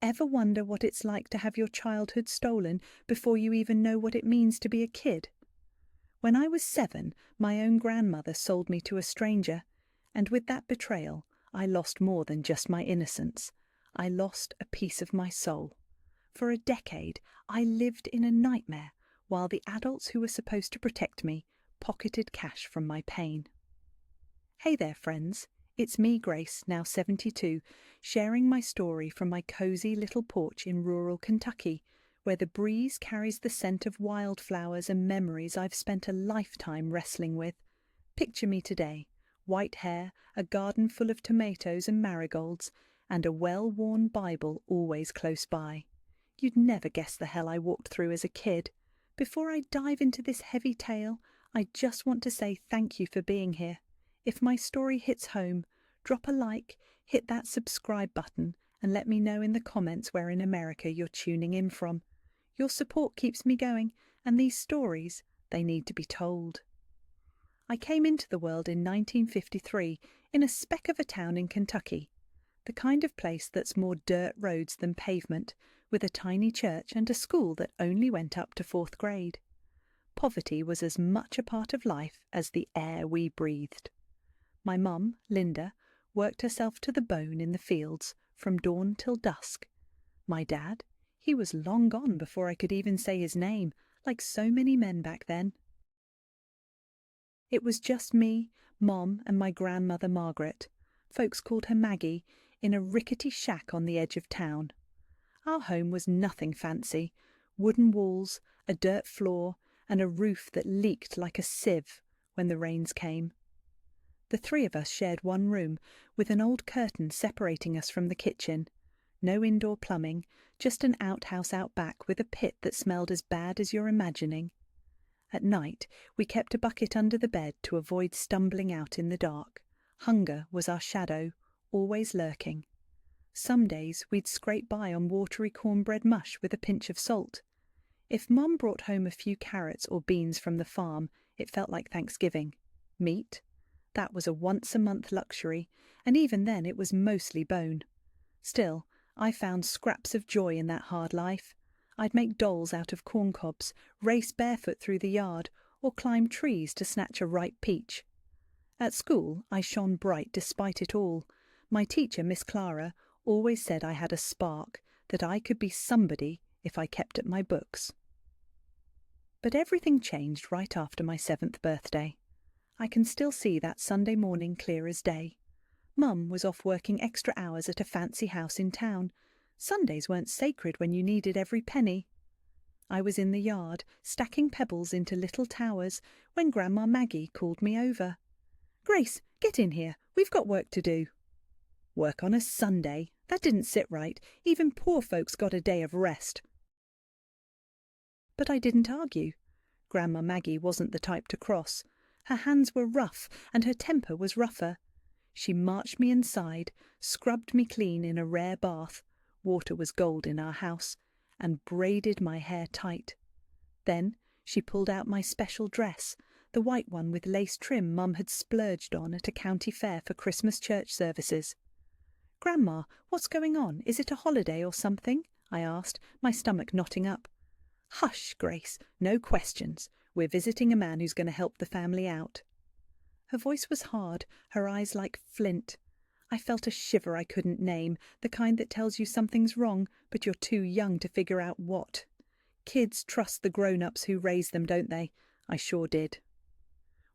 Ever wonder what it's like to have your childhood stolen before you even know what it means to be a kid? When I was 7, my own grandmother sold me to a stranger, and with that betrayal, I lost more than just my innocence. I lost a piece of my soul. For a decade, I lived in a nightmare, while the adults who were supposed to protect me pocketed cash from my pain. Hey there, friends. It's me, Grace, now 72, sharing my story from my cozy little porch in rural Kentucky, where the breeze carries the scent of wildflowers and memories I've spent a lifetime wrestling with. Picture me today, white hair, a garden full of tomatoes and marigolds, and a well-worn Bible always close by. You'd never guess the hell I walked through as a kid. Before I dive into this heavy tale, I just want to say thank you for being here. If my story hits home, drop a like, hit that subscribe button, and let me know in the comments where in America you're tuning in from. Your support keeps me going, and these stories, they need to be told. I came into the world in 1953 in a speck of a town in Kentucky, the kind of place that's more dirt roads than pavement, with a tiny church and a school that only went up to 4th grade. Poverty was as much a part of life as the air we breathed. My mum, Linda, worked herself to the bone in the fields from dawn till dusk. My dad, he was long gone before I could even say his name, like so many men back then. It was just me, Mom, and my grandmother Margaret. Folks called her Maggie, in a rickety shack on the edge of town. Our home was nothing fancy. Wooden walls, a dirt floor, and a roof that leaked like a sieve when the rains came. The 3 of us shared one room, with an old curtain separating us from the kitchen. No indoor plumbing, just an outhouse out back with a pit that smelled as bad as you're imagining. At night, we kept a bucket under the bed to avoid stumbling out in the dark. Hunger was our shadow, always lurking. Some days we'd scrape by on watery cornbread mush with a pinch of salt. If Mum brought home a few carrots or beans from the farm, it felt like Thanksgiving. Meat? That was a once-a-month luxury, and even then it was mostly bone. Still, I found scraps of joy in that hard life. I'd make dolls out of corn cobs, race barefoot through the yard, or climb trees to snatch a ripe peach. At school, I shone bright despite it all. My teacher, Miss Clara, always said I had a spark, that I could be somebody if I kept at my books. But everything changed right after my 7th birthday. I can still see that Sunday morning clear as day. Mum was off working extra hours at a fancy house in town. Sundays weren't sacred when you needed every penny. I was in the yard, stacking pebbles into little towers, when Grandma Maggie called me over. "Grace, get in here. We've got work to do." Work on a Sunday? That didn't sit right. Even poor folks got a day of rest. But I didn't argue. Grandma Maggie wasn't the type to cross. Her hands were rough, and her temper was rougher. She marched me inside, scrubbed me clean in a rare bath — water was gold in our house — and braided my hair tight. Then she pulled out my special dress, the white one with lace trim Mum had splurged on at a county fair for Christmas church services. "Grandma, what's going on? Is it a holiday or something?" I asked, my stomach knotting up. "Hush, Grace, no questions. We're visiting a man who's going to help the family out." Her voice was hard, her eyes like flint. I felt a shiver I couldn't name, the kind that tells you something's wrong, but you're too young to figure out what. Kids trust the grown-ups who raise them, don't they? I sure did.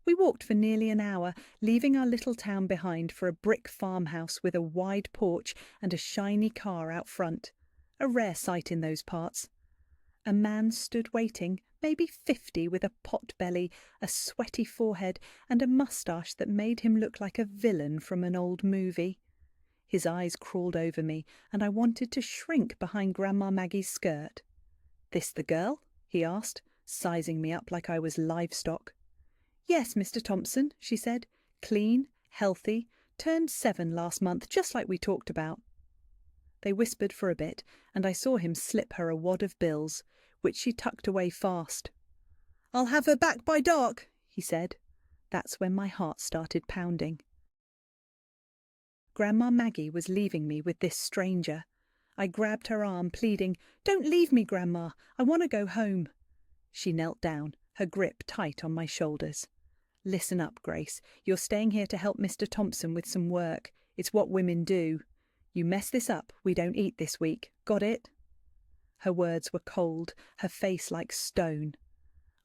We walked for nearly an hour, leaving our little town behind for a brick farmhouse with a wide porch and a shiny car out front. A rare sight in those parts. A man stood waiting, maybe 50, with a pot belly, a sweaty forehead, and a moustache that made him look like a villain from an old movie. His eyes crawled over me, and I wanted to shrink behind Grandma Maggie's skirt. "This the girl?" he asked, sizing me up like I was livestock. "Yes, Mr. Thompson," she said. "Clean, healthy, turned 7 last month, just like we talked about." They whispered for a bit, and I saw him slip her a wad of bills, which she tucked away fast. "I'll have her back by dark," he said. That's when my heart started pounding. Grandma Maggie was leaving me with this stranger. I grabbed her arm, pleading, "Don't leave me, Grandma. I want to go home." She knelt down, her grip tight on my shoulders. "Listen up, Grace. You're staying here to help Mr. Thompson with some work. It's what women do. You mess this up, we don't eat this week. Got it?" Her words were cold, her face like stone.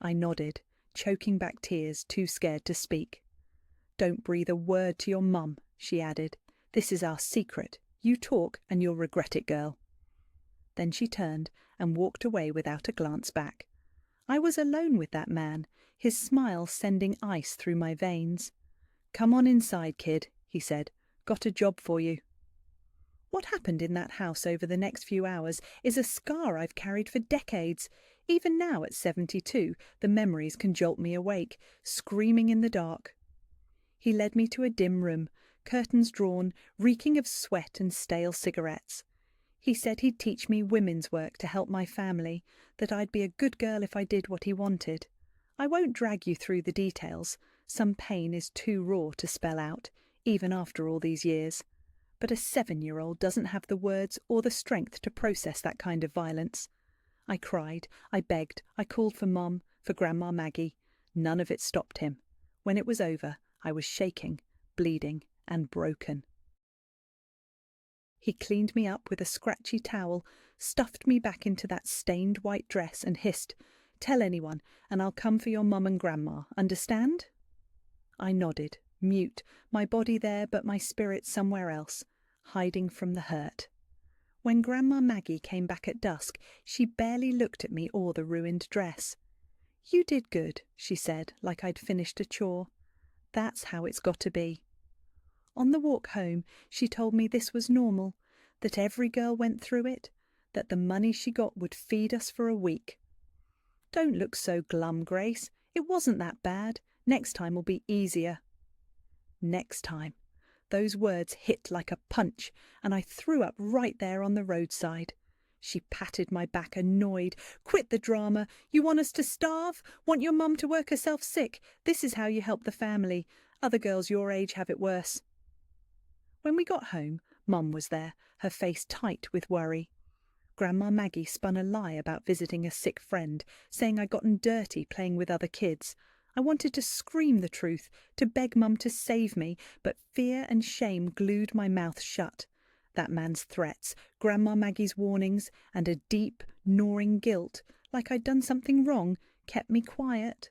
I nodded, choking back tears, too scared to speak. "Don't breathe a word to your mum," she added. "This is our secret. You talk and you'll regret it, girl." Then she turned and walked away without a glance back. I was alone with that man, his smile sending ice through my veins. "Come on inside, kid," he said. "Got a job for you." What happened in that house over the next few hours is a scar I've carried for decades. Even now at 72, the memories can jolt me awake, screaming in the dark. He led me to a dim room, curtains drawn, reeking of sweat and stale cigarettes. He said he'd teach me women's work to help my family, that I'd be a good girl if I did what he wanted. I won't drag you through the details. Some pain is too raw to spell out, even after all these years. But a 7-year-old doesn't have the words or the strength to process that kind of violence. I cried, I begged, I called for Mum, for Grandma Maggie. None of it stopped him. When it was over, I was shaking, bleeding, and broken. He cleaned me up with a scratchy towel, stuffed me back into that stained white dress and hissed, "Tell anyone, and I'll come for your mum and Grandma, understand?" I nodded, mute, my body there but my spirit somewhere else, hiding from the hurt. When Grandma Maggie came back at dusk, she barely looked at me or the ruined dress. "You did good," she said, like I'd finished a chore. "That's how it's got to be." On the walk home, she told me this was normal, that every girl went through it, that the money she got would feed us for a week. "Don't look so glum, Grace. It wasn't that bad. Next time will be easier." Next time. Those words hit like a punch, and I threw up right there on the roadside. She patted my back, annoyed. "Quit the drama. You want us to starve? Want your mum to work herself sick? This is how you help the family. Other girls your age have it worse." When we got home, Mum was there, her face tight with worry. Grandma Maggie spun a lie about visiting a sick friend, saying I'd gotten dirty playing with other kids. I wanted to scream the truth, to beg Mum to save me, but fear and shame glued my mouth shut. That man's threats, Grandma Maggie's warnings, and a deep, gnawing guilt, like I'd done something wrong, kept me quiet.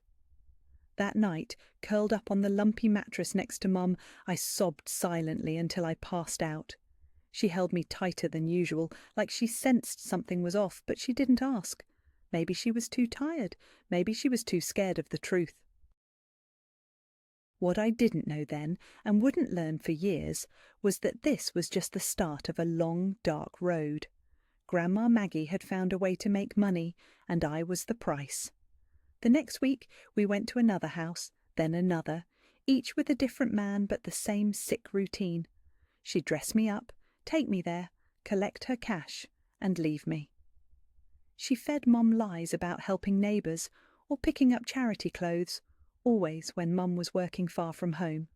That night, curled up on the lumpy mattress next to Mum, I sobbed silently until I passed out. She held me tighter than usual, like she sensed something was off, but she didn't ask. Maybe she was too tired. Maybe she was too scared of the truth. What I didn't know then, and wouldn't learn for years, was that this was just the start of a long, dark road. Grandma Maggie had found a way to make money, and I was the price. The next week we went to another house, then another, each with a different man but the same sick routine. She'd dress me up, take me there, collect her cash, and leave me. She fed Mum lies about helping neighbours or picking up charity clothes, always when Mum was working far from home.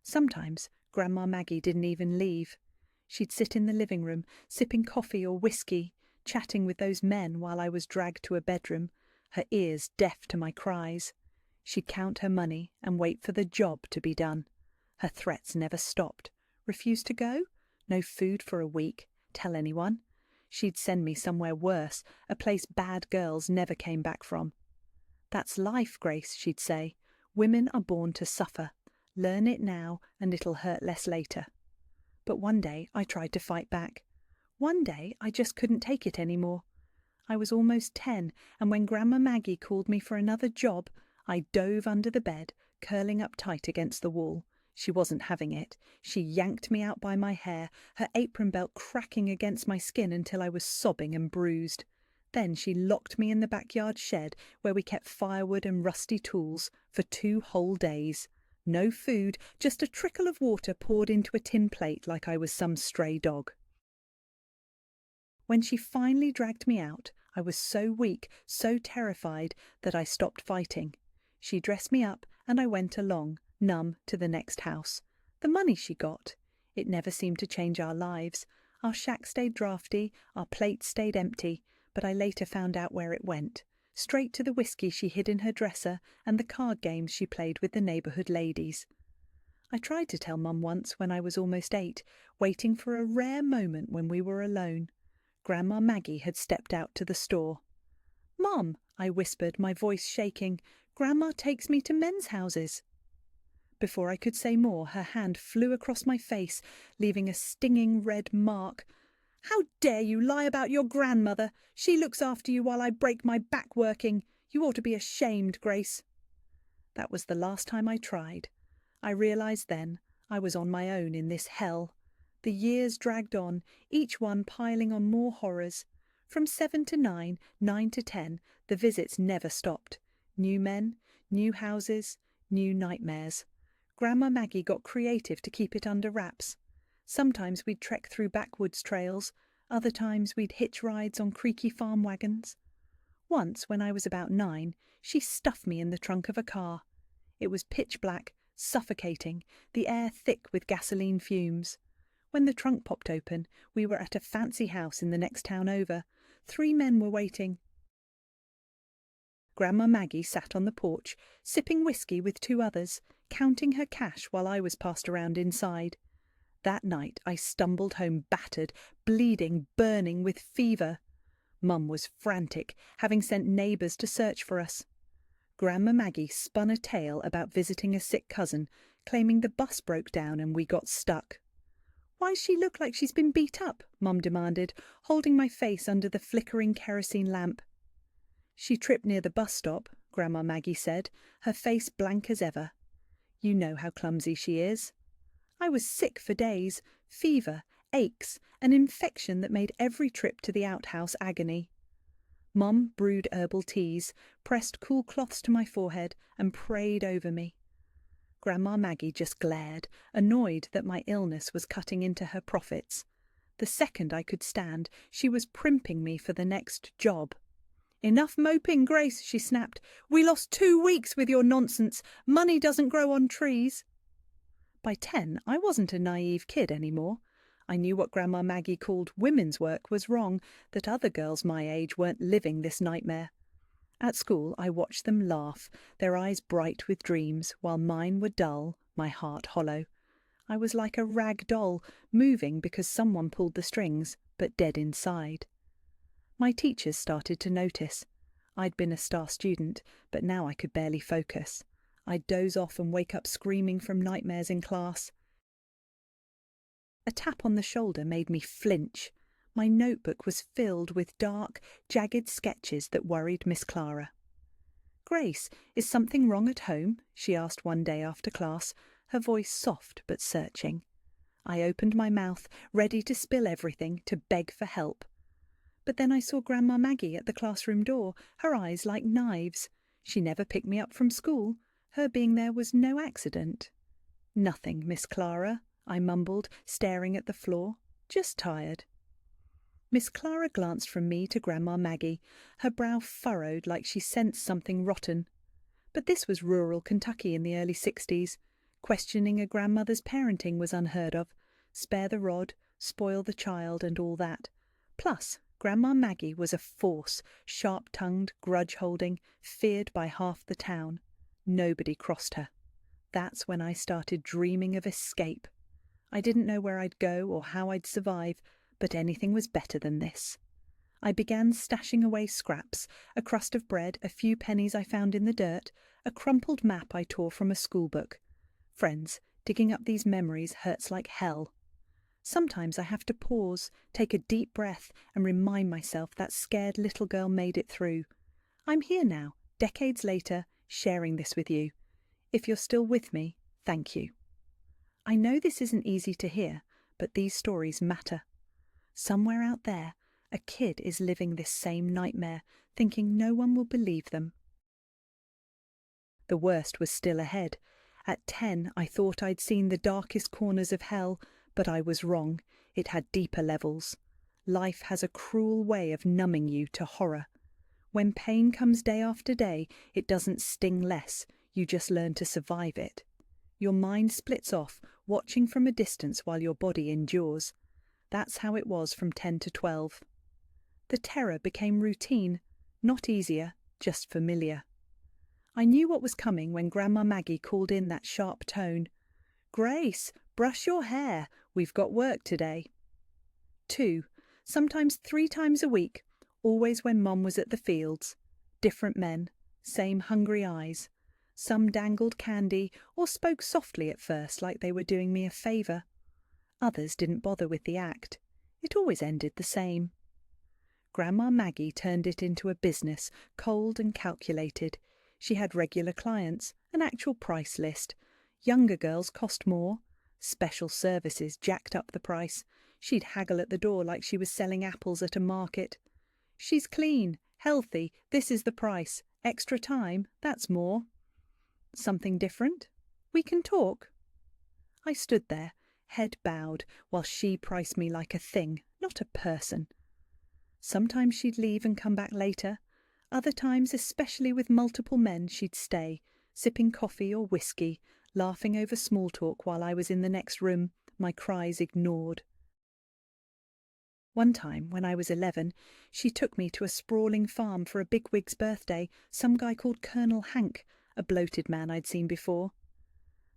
Sometimes Grandma Maggie didn't even leave. She'd sit in the living room, sipping coffee or whiskey, chatting with those men while I was dragged to a bedroom, her ears deaf to my cries. She'd count her money and wait for the job to be done. Her threats never stopped. Refuse to go? No food for a week. Tell anyone? She'd send me somewhere worse, a place bad girls never came back from. "That's life, Grace," she'd say. "Women are born to suffer. Learn it now and it'll hurt less later." But one day I tried to fight back. One day I just couldn't take it anymore. I was almost 10, and when Grandma Maggie called me for another job, I dove under the bed, curling up tight against the wall. She wasn't having it. She yanked me out by my hair, her apron belt cracking against my skin until I was sobbing and bruised. Then she locked me in the backyard shed where we kept firewood and rusty tools for 2 whole days. No food, just a trickle of water poured into a tin plate like I was some stray dog. When she finally dragged me out, I was so weak, so terrified, that I stopped fighting. She dressed me up and I went along, numb, to the next house. The money she got. It never seemed to change our lives. Our shack stayed drafty, our plates stayed empty, but I later found out where it went. Straight to the whiskey she hid in her dresser and the card games she played with the neighbourhood ladies. I tried to tell Mum once when I was almost 8, waiting for a rare moment when we were alone. Grandma Maggie had stepped out to the store. "Mum," I whispered, my voice shaking, "Grandma takes me to men's houses." Before I could say more, her hand flew across my face, leaving a stinging red mark. "How dare you lie about your grandmother? She looks after you while I break my back working. You ought to be ashamed, Grace." That was the last time I tried. I realised then I was on my own in this hell. The years dragged on, each one piling on more horrors. From 7 to 9, 9 to 10, the visits never stopped. New men, new houses, new nightmares. Grandma Maggie got creative to keep it under wraps. Sometimes we'd trek through backwoods trails, other times we'd hitch rides on creaky farm wagons. Once, when I was about 9, she stuffed me in the trunk of a car. It was pitch black, suffocating, the air thick with gasoline fumes. When the trunk popped open, we were at a fancy house in the next town over. 3 men were waiting. Grandma Maggie sat on the porch, sipping whiskey with 2 others, counting her cash while I was passed around inside. That night I stumbled home battered, bleeding, burning with fever. Mum was frantic, having sent neighbours to search for us. Grandma Maggie spun a tale about visiting a sick cousin, claiming the bus broke down and we got stuck. "Why's she look like she's been beat up?" Mum demanded, holding my face under the flickering kerosene lamp. "She tripped near the bus stop," Grandma Maggie said, her face blank as ever. "You know how clumsy she is." I was sick for days, fever, aches, an infection that made every trip to the outhouse agony. Mum brewed herbal teas, pressed cool cloths to my forehead, and prayed over me. Grandma Maggie just glared, annoyed that my illness was cutting into her profits. The second I could stand, she was primping me for the next job. "Enough moping, Grace," she snapped. "We lost 2 weeks with your nonsense. Money doesn't grow on trees." By 10, I wasn't a naive kid anymore. I knew what Grandma Maggie called women's work was wrong, that other girls my age weren't living this nightmare. At school, I watched them laugh, their eyes bright with dreams, while mine were dull, my heart hollow. I was like a rag doll, moving because someone pulled the strings, but dead inside. My teachers started to notice. I'd been a star student, but now I could barely focus. I'd doze off and wake up screaming from nightmares in class. A tap on the shoulder made me flinch. My notebook was filled with dark, jagged sketches that worried Miss Clara. "Grace, is something wrong at home?" she asked one day after class, her voice soft but searching. I opened my mouth, ready to spill everything, to beg for help. But then I saw Grandma Maggie at the classroom door, her eyes like knives. She never picked me up from school. Her being there was no accident. "Nothing, Miss Clara," I mumbled, staring at the floor. "Just tired." Miss Clara glanced from me to Grandma Maggie, her brow furrowed like she sensed something rotten. But this was rural Kentucky in the early 60s. Questioning a grandmother's parenting was unheard of. Spare the rod, spoil the child, and all that. Plus, Grandma Maggie was a force, sharp-tongued, grudge-holding, feared by half the town. Nobody crossed her. That's when I started dreaming of escape. I didn't know where I'd go or how I'd survive, but anything was better than this. I began stashing away scraps, a crust of bread, a few pennies I found in the dirt, a crumpled map I tore from a schoolbook. Friends, digging up these memories hurts like hell. Sometimes I have to pause, take a deep breath, and remind myself that scared little girl made it through. I'm here now, decades later, sharing this with you. If you're still with me, thank you. I know this isn't easy to hear, but these stories matter. Somewhere out there, a kid is living this same nightmare, thinking no one will believe them. The worst was still ahead. At 10, I thought I'd seen the darkest corners of hell, but I was wrong. It had deeper levels. Life has a cruel way of numbing you to horror. When pain comes day after day, it doesn't sting less. You just learn to survive it. Your mind splits off, watching from a distance while your body endures. That's how it was from 10 to 12. The terror became routine, not easier, just familiar. I knew what was coming when Grandma Maggie called in that sharp tone. "Grace, brush your hair. We've got work today." 2, sometimes 3 times a week, always when Mum was at the fields. Different men, same hungry eyes. Some dangled candy or spoke softly at first like they were doing me a favour. Others didn't bother with the act. It always ended the same. Grandma Maggie turned it into a business, cold and calculated. She had regular clients, an actual price list. Younger girls cost more. Special services jacked up the price. She'd haggle at the door like she was selling apples at a market. "She's clean, healthy, this is the price. Extra time, that's more." "Something different? We can talk." I stood there, head bowed, while she priced me like a thing, not a person. Sometimes she'd leave and come back later. Other times, especially with multiple men, she'd stay, sipping coffee or whiskey, laughing over small talk while I was in the next room, my cries ignored. One time, when I was 11, she took me to a sprawling farm for a bigwig's birthday, some guy called Colonel Hank, a bloated man I'd seen before.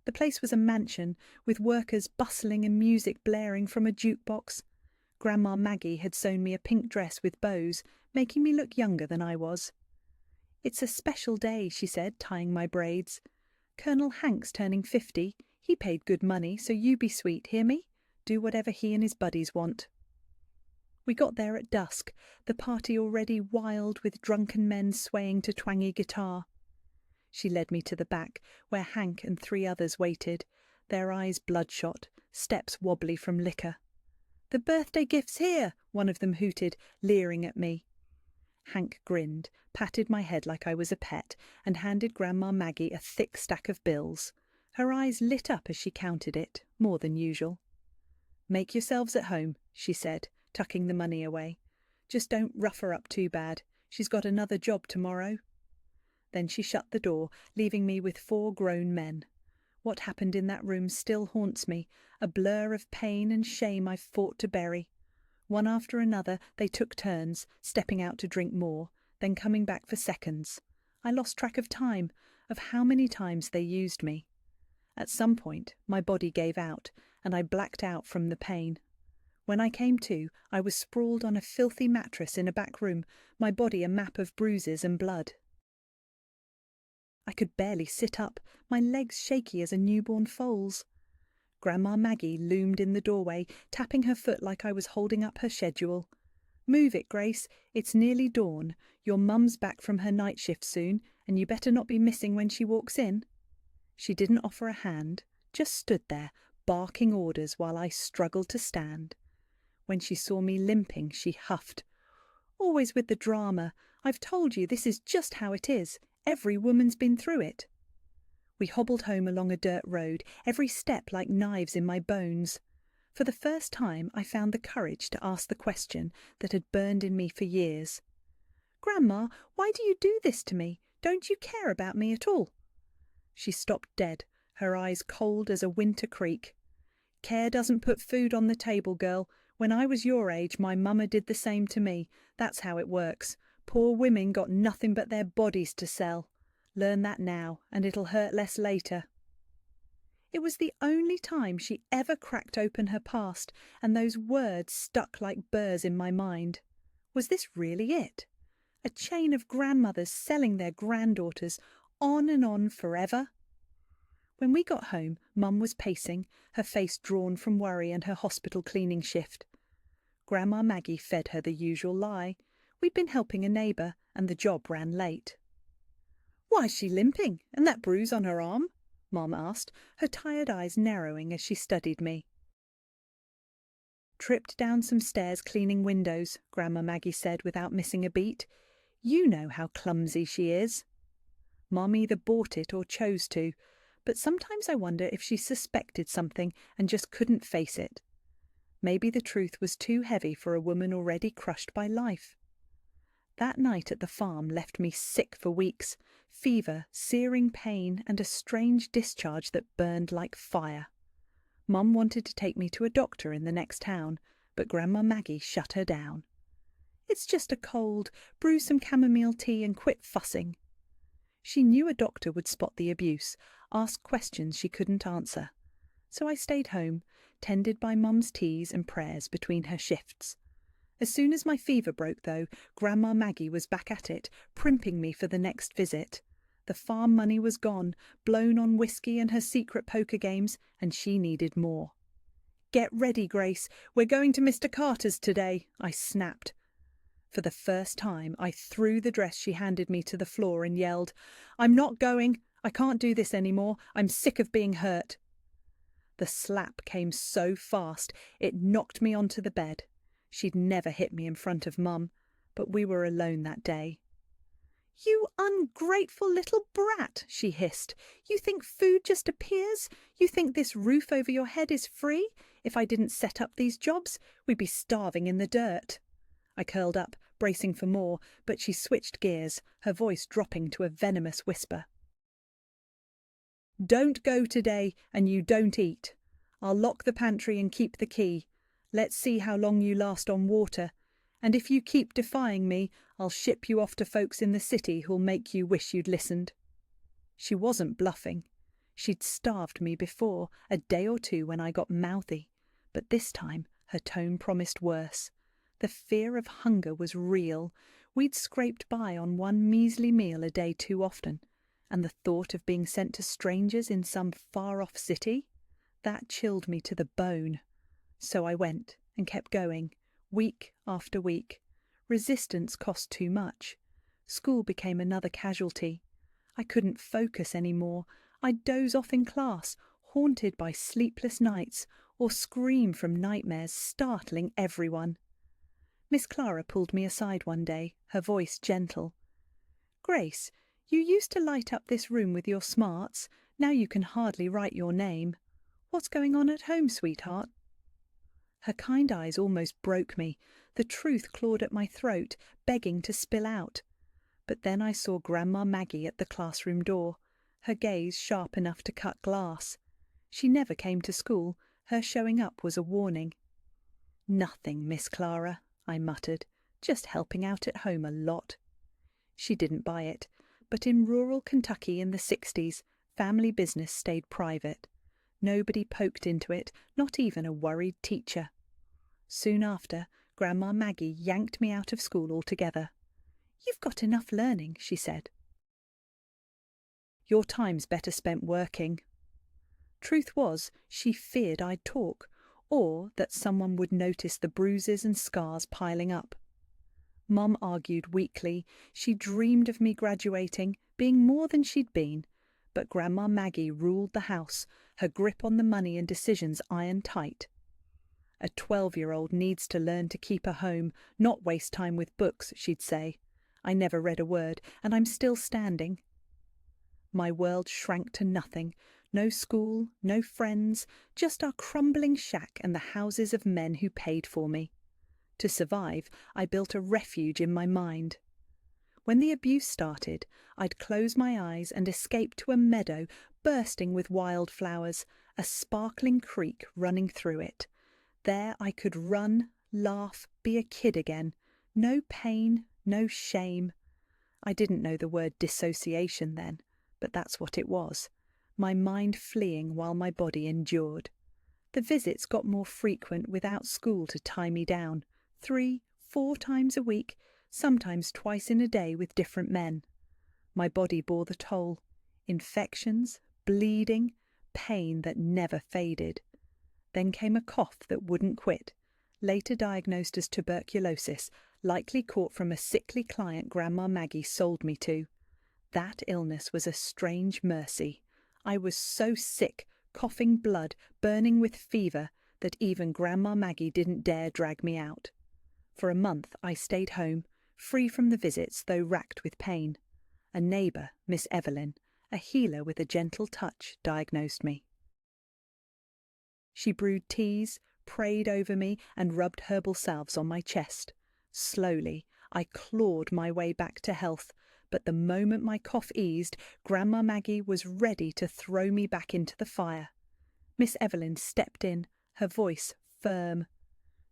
The place was a mansion, with workers bustling and music blaring from a jukebox. Grandma Maggie had sewn me a pink dress with bows, making me look younger than I was. "It's a special day," she said, tying my braids. "Colonel Hank's turning 50. He paid good money, so you be sweet, hear me? Do whatever he and his buddies want." We got there at dusk, the party already wild with drunken men swaying to twangy guitar. She led me to the back, where Hank and 3 others waited, their eyes bloodshot, steps wobbly from liquor. "The birthday gift's here," one of them hooted, leering at me. Hank grinned, patted my head like I was a pet, and handed Grandma Maggie a thick stack of bills. Her eyes lit up as she counted it, more than usual. "Make yourselves at home," she said, tucking the money away. "Just don't rough her up too bad. She's got another job tomorrow." Then she shut the door, leaving me with 4 grown men. What happened in that room still haunts me, a blur of pain and shame I've fought to bury. One after another, they took turns, stepping out to drink more, then coming back for seconds. I lost track of time, of how many times they used me. At some point, my body gave out, and I blacked out from the pain. When I came to, I was sprawled on a filthy mattress in a back room, my body a map of bruises and blood. I could barely sit up, my legs shaky as a newborn foal's. Grandma Maggie loomed in the doorway, tapping her foot like I was holding up her schedule. "Move it, Grace. It's nearly dawn. Your mum's back from her night shift soon, and you better not be missing when she walks in." She didn't offer a hand, just stood there, barking orders while I struggled to stand. When she saw me limping, she huffed. "Always with the drama. I've told you this is just how it is. Every woman's been through it." We hobbled home along a dirt road, every step like knives in my bones. For the first time, I found the courage to ask the question that had burned in me for years. "Grandma, why do you do this to me? Don't you care about me at all?" She stopped dead, her eyes cold as a winter creek. "Care doesn't put food on the table, girl. When I was your age, my mama did the same to me. That's how it works. Poor women got nothing but their bodies to sell. Learn that now, and it'll hurt less later." It was the only time she ever cracked open her past, and those words stuck like burrs in my mind. Was this really it? A chain of grandmothers selling their granddaughters, on and on forever? When we got home, Mum was pacing, her face drawn from worry and her hospital cleaning shift. Grandma Maggie fed her the usual lie. We'd been helping a neighbour, and the job ran late. "Why's she limping, and that bruise on her arm?" Mom asked, her tired eyes narrowing as she studied me. "Tripped down some stairs cleaning windows," Grandma Maggie said without missing a beat. "You know how clumsy she is." Mom either bought it or chose to, but sometimes I wonder if she suspected something and just couldn't face it. Maybe the truth was too heavy for a woman already crushed by life. That night at the farm left me sick for weeks, fever, searing pain, and a strange discharge that burned like fire. Mum wanted to take me to a doctor in the next town, but Grandma Maggie shut her down. "It's just a cold. Brew some chamomile tea and quit fussing." She knew a doctor would spot the abuse, ask questions she couldn't answer. So I stayed home, tended by Mum's teas and prayers between her shifts. As soon as my fever broke, though, Grandma Maggie was back at it, primping me for the next visit. The farm money was gone, blown on whiskey and her secret poker games, and she needed more. "Get ready, Grace. We're going to Mr. Carter's today," I snapped. For the first time, I threw the dress she handed me to the floor and yelled, "I'm not going. I can't do this anymore. I'm sick of being hurt." The slap came so fast, it knocked me onto the bed. She'd never hit me in front of Mum, but we were alone that day. "You ungrateful little brat," she hissed. "You think food just appears? You think this roof over your head is free? If I didn't set up these jobs, we'd be starving in the dirt." I curled up, bracing for more, but she switched gears, her voice dropping to a venomous whisper. "Don't go today, and you don't eat. I'll lock the pantry and keep the key. Let's see how long you last on water. And if you keep defying me, I'll ship you off to folks in the city who'll make you wish you'd listened." She wasn't bluffing. She'd starved me before, a day or two when I got mouthy, but this time her tone promised worse. The fear of hunger was real. We'd scraped by on one measly meal a day too often, and the thought of being sent to strangers in some far-off city, that chilled me to the bone. So I went and kept going, week after week. Resistance cost too much. School became another casualty. I couldn't focus anymore. I'd doze off in class, haunted by sleepless nights, or scream from nightmares, startling everyone. Miss Clara pulled me aside one day, her voice gentle. "Grace, you used to light up this room with your smarts. Now you can hardly write your name. What's going on at home, sweetheart?" Her kind eyes almost broke me. The truth clawed at my throat, begging to spill out. But then I saw Grandma Maggie at the classroom door, her gaze sharp enough to cut glass. She never came to school. Her showing up was a warning. "Nothing, Miss Clara," I muttered, "just helping out at home a lot." She didn't buy it, but in rural Kentucky in the 60s, family business stayed private. Nobody poked into it, not even a worried teacher. Soon after, Grandma Maggie yanked me out of school altogether. "You've got enough learning," she said. "Your time's better spent working." Truth was, she feared I'd talk, or that someone would notice the bruises and scars piling up. Mum argued weakly. She dreamed of me graduating, being more than she'd been. But Grandma Maggie ruled the house, her grip on the money and decisions iron tight. "A 12-year-old needs to learn to keep a home, not waste time with books," she'd say. I never read a word, and I'm still standing. My world shrank to nothing. No school, no friends, just our crumbling shack and the houses of men who paid for me. To survive, I built a refuge in my mind. When the abuse started, I'd close my eyes and escape to a meadow bursting with wildflowers, a sparkling creek running through it. There I could run, laugh, be a kid again. No pain, no shame. I didn't know the word dissociation then, but that's what it was. My mind fleeing while my body endured. The visits got more frequent without school to tie me down. 3, 4 times a week, sometimes twice in a day with different men. My body bore the toll. Infections, bleeding, pain that never faded. Then came a cough that wouldn't quit, later diagnosed as tuberculosis, likely caught from a sickly client Grandma Maggie sold me to. That illness was a strange mercy. I was so sick, coughing blood, burning with fever, that even Grandma Maggie didn't dare drag me out. For a month I stayed home, free from the visits though racked with pain. A neighbour, Miss Evelyn, a healer with a gentle touch, diagnosed me. She brewed teas, prayed over me, and rubbed herbal salves on my chest. Slowly, I clawed my way back to health, but the moment my cough eased, Grandma Maggie was ready to throw me back into the fire. Miss Evelyn stepped in, her voice firm.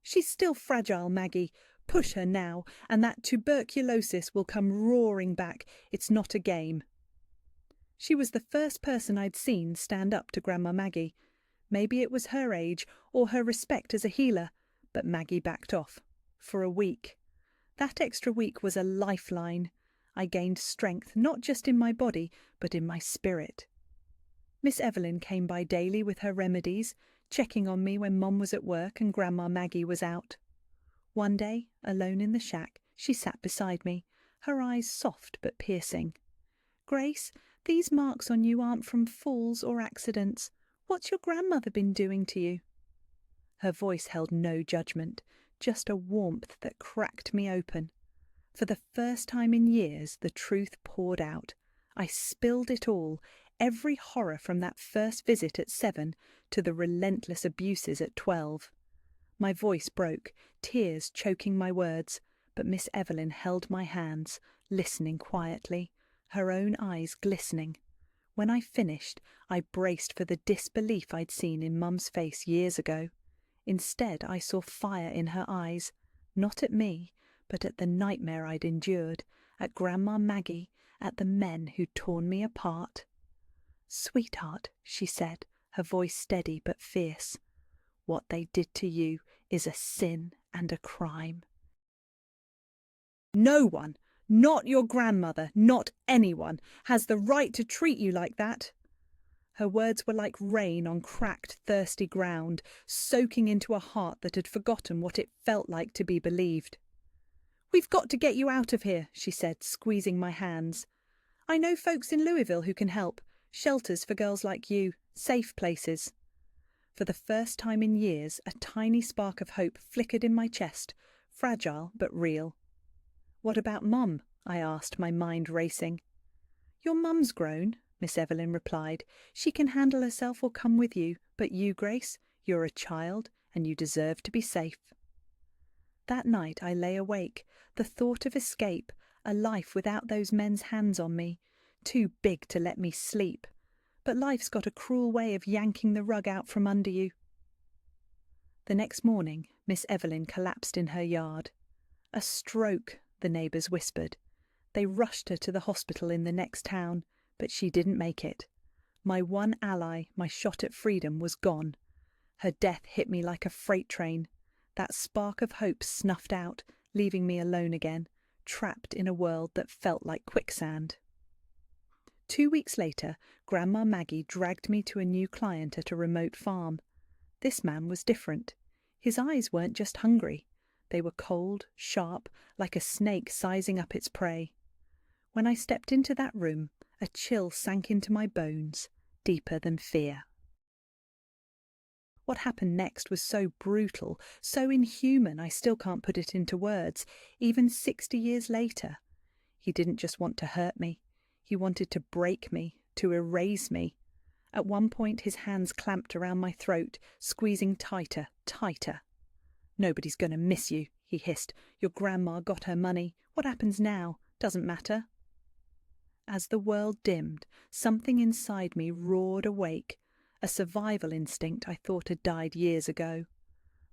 She's still fragile, Maggie. Push her now, and that tuberculosis will come roaring back. It's not a game." She was the first person I'd seen stand up to Grandma Maggie. Maybe it was her age or her respect as a healer, but Maggie backed off. For a week. That extra week was a lifeline. I gained strength not just in my body, but in my spirit. Miss Evelyn came by daily with her remedies, checking on me when Mom was at work and Grandma Maggie was out. One day, alone in the shack, she sat beside me, her eyes soft but piercing. "Grace, these marks on you aren't from falls or accidents. What's your grandmother been doing to you?" Her voice held no judgment, just a warmth that cracked me open. For the first time in years, the truth poured out. I spilled it all, every horror from that first visit at 7 to the relentless abuses at 12. My voice broke, tears choking my words, but Miss Evelyn held my hands, listening quietly, her own eyes glistening. When I finished, I braced for the disbelief I'd seen in Mum's face years ago. Instead, I saw fire in her eyes, not at me, but at the nightmare I'd endured, at Grandma Maggie, at the men who'd torn me apart. "Sweetheart," she said, her voice steady but fierce, "what they did to you is a sin and a crime. No one, not your grandmother, not anyone, has the right to treat you like that." Her words were like rain on cracked, thirsty ground, soaking into a heart that had forgotten what it felt like to be believed. "We've got to get you out of here," she said, squeezing my hands. "I know folks in Louisville who can help. Shelters for girls like you. Safe places." For the first time in years, a tiny spark of hope flickered in my chest, fragile but real. "What about Mum?" I asked, my mind racing. "Your mum's grown," Miss Evelyn replied. "She can handle herself or come with you, but you, Grace, you're a child and you deserve to be safe." That night I lay awake, the thought of escape, a life without those men's hands on me, too big to let me sleep. But life's got a cruel way of yanking the rug out from under you. The next morning, Miss Evelyn collapsed in her yard. "A stroke," the neighbours whispered. They rushed her to the hospital in the next town, but she didn't make it. My one ally, my shot at freedom, was gone. Her death hit me like a freight train. That spark of hope snuffed out, leaving me alone again, trapped in a world that felt like quicksand. 2 weeks later, Grandma Maggie dragged me to a new client at a remote farm. This man was different. His eyes weren't just hungry. They were cold, sharp, like a snake sizing up its prey. When I stepped into that room, a chill sank into my bones, deeper than fear. What happened next was so brutal, so inhuman, I still can't put it into words, even 60 years later. He didn't just want to hurt me. He wanted to break me, to erase me. At one point his hands clamped around my throat, squeezing tighter, tighter. "Nobody's going to miss you," he hissed. "Your grandma got her money. What happens now? Doesn't matter." As the world dimmed, something inside me roared awake, a survival instinct I thought had died years ago.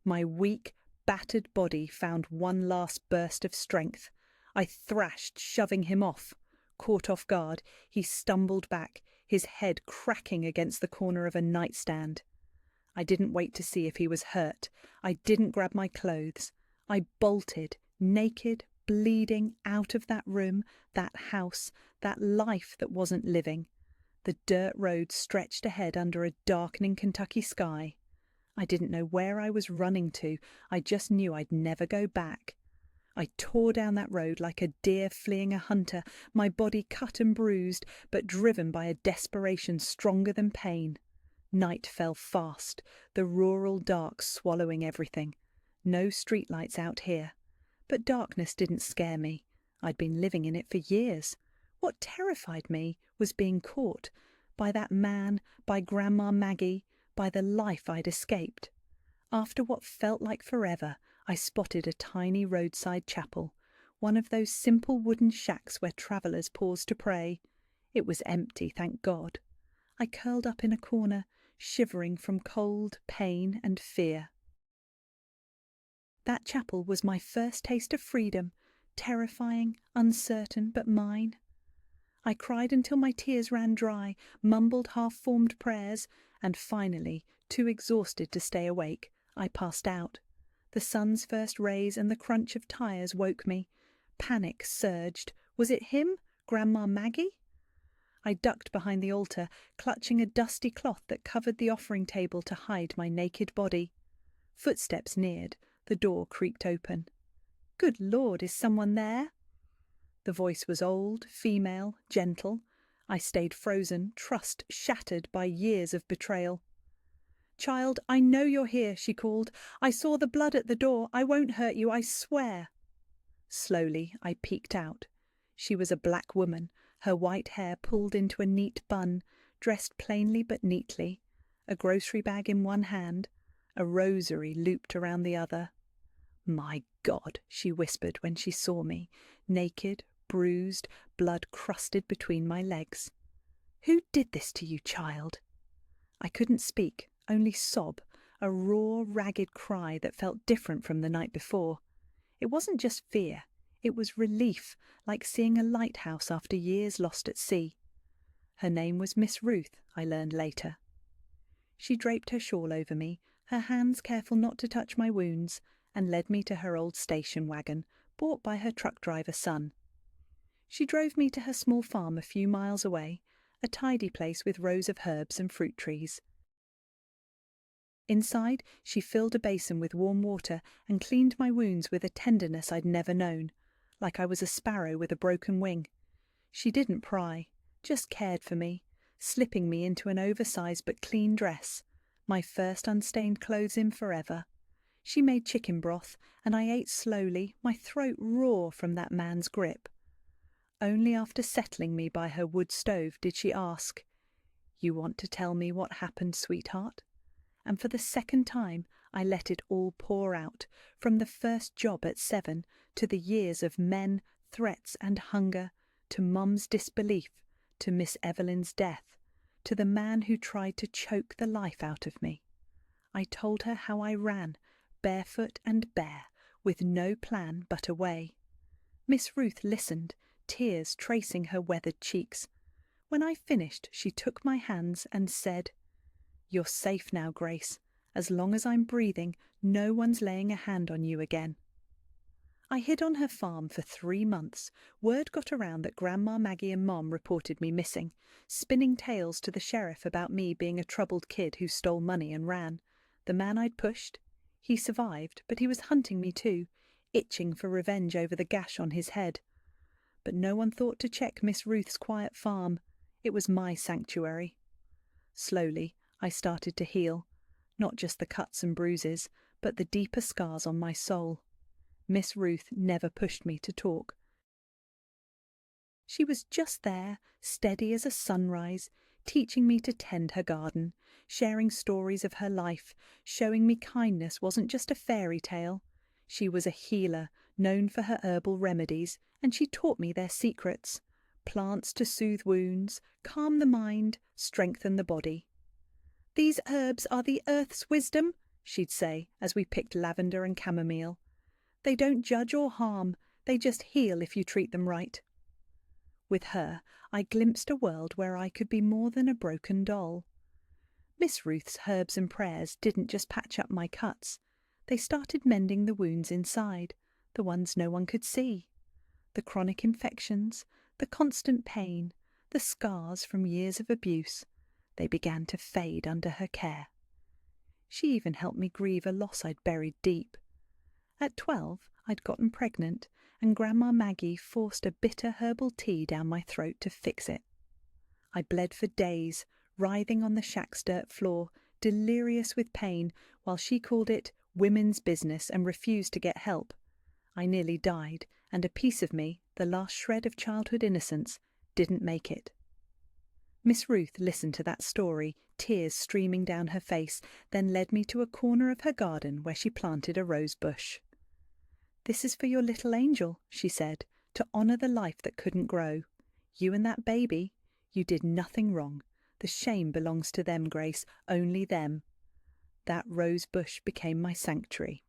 My weak, battered body found one last burst of strength. I thrashed, shoving him off. Caught off guard, he stumbled back, his head cracking against the corner of a nightstand. I didn't wait to see if he was hurt. I didn't grab my clothes. I bolted, naked, bleeding, out of that room, that house, that life that wasn't living. The dirt road stretched ahead under a darkening Kentucky sky. I didn't know where I was running to. I just knew I'd never go back. I tore down that road like a deer fleeing a hunter, my body cut and bruised, but driven by a desperation stronger than pain. Night fell fast, the rural dark swallowing everything. No streetlights out here. But darkness didn't scare me. I'd been living in it for years. What terrified me was being caught by that man, by Grandma Maggie, by the life I'd escaped. After what felt like forever, I spotted a tiny roadside chapel, one of those simple wooden shacks where travellers pause to pray. It was empty, thank God. I curled up in a corner, shivering from cold, pain and fear. That chapel was my first taste of freedom, terrifying, uncertain, but mine. I cried until my tears ran dry, mumbled half-formed prayers, and finally, too exhausted to stay awake, I passed out. The sun's first rays and the crunch of tires woke me. Panic surged. Was it him? Grandma Maggie? I ducked behind the altar, clutching a dusty cloth that covered the offering table to hide my naked body. Footsteps neared. The door creaked open. "Good Lord, is someone there?" The voice was old, female, gentle. I stayed frozen, trust shattered by years of betrayal. "Child, I know you're here," she called. "I saw the blood at the door. I won't hurt you, I swear." Slowly, I peeked out. She was a black woman, her white hair pulled into a neat bun, dressed plainly but neatly, a grocery bag in one hand, a rosary looped around the other. "My God," she whispered when she saw me, naked, bruised, blood crusted between my legs. "Who did this to you, child?" I couldn't speak, only sob, a raw, ragged cry that felt different from the night before. It wasn't just fear, it was relief, like seeing a lighthouse after years lost at sea. Her name was Miss Ruth, I learned later. She draped her shawl over me, her hands careful not to touch my wounds, and led me to her old station wagon, bought by her truck driver son. She drove me to her small farm a few miles away, a tidy place with rows of herbs and fruit trees. Inside, she filled a basin with warm water and cleaned my wounds with a tenderness I'd never known, like I was a sparrow with a broken wing. She didn't pry, just cared for me, slipping me into an oversized but clean dress, my first unstained clothes in forever. She made chicken broth, and I ate slowly, my throat raw from that man's grip. Only after settling me by her wood stove did she ask, "You want to tell me what happened, sweetheart?" And for the second time I let it all pour out, from the first job at 7, to the years of men, threats and hunger, to Mum's disbelief, to Miss Evelyn's death, to the man who tried to choke the life out of me. I told her how I ran, barefoot and bare, with no plan but away. Miss Ruth listened, tears tracing her weathered cheeks. When I finished, she took my hands and said, "You're safe now, Grace. As long as I'm breathing, no one's laying a hand on you again." I hid on her farm for 3 months. Word got around that Grandma Maggie and Mom reported me missing, spinning tales to the sheriff about me being a troubled kid who stole money and ran. The man I'd pushed, he survived, but he was hunting me too, itching for revenge over the gash on his head. But no one thought to check Miss Ruth's quiet farm. It was my sanctuary. Slowly, I started to heal, not just the cuts and bruises, but the deeper scars on my soul. Miss Ruth never pushed me to talk. She was just there, steady as a sunrise, teaching me to tend her garden, sharing stories of her life, showing me kindness wasn't just a fairy tale. She was a healer, known for her herbal remedies, and she taught me their secrets. Plants to soothe wounds, calm the mind, strengthen the body. "These herbs are the earth's wisdom," she'd say as we picked lavender and chamomile. "They don't judge or harm, they just heal if you treat them right." With her, I glimpsed a world where I could be more than a broken doll. Miss Ruth's herbs and prayers didn't just patch up my cuts. They started mending the wounds inside, the ones no one could see. The chronic infections, the constant pain, the scars from years of abuse, they began to fade under her care. She even helped me grieve a loss I'd buried deep. At 12, I'd gotten pregnant, and Grandma Maggie forced a bitter herbal tea down my throat to fix it. I bled for days, writhing on the shack's dirt floor, delirious with pain, while she called it women's business and refused to get help. I nearly died, and a piece of me, the last shred of childhood innocence, didn't make it. Miss Ruth listened to that story, tears streaming down her face, then led me to a corner of her garden where she planted a rose bush. "This is for your little angel," she said, "to honour the life that couldn't grow. You and that baby, you did nothing wrong. The shame belongs to them, Grace, only them." That rose bush became my sanctuary.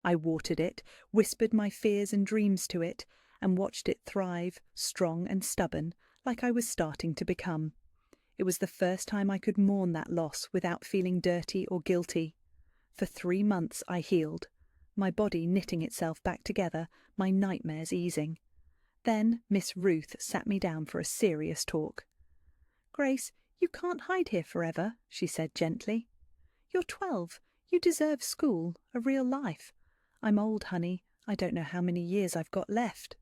I watered it, whispered my fears and dreams to it, and watched it thrive, strong and stubborn, like I was starting to become. It was the first time I could mourn that loss without feeling dirty or guilty. For 3 months I healed, my body knitting itself back together, my nightmares easing. Then Miss Ruth sat me down for a serious talk. "Grace, you can't hide here forever," she said gently. "You're 12. You deserve school, a real life. I'm old, honey. I don't know how many years I've got left."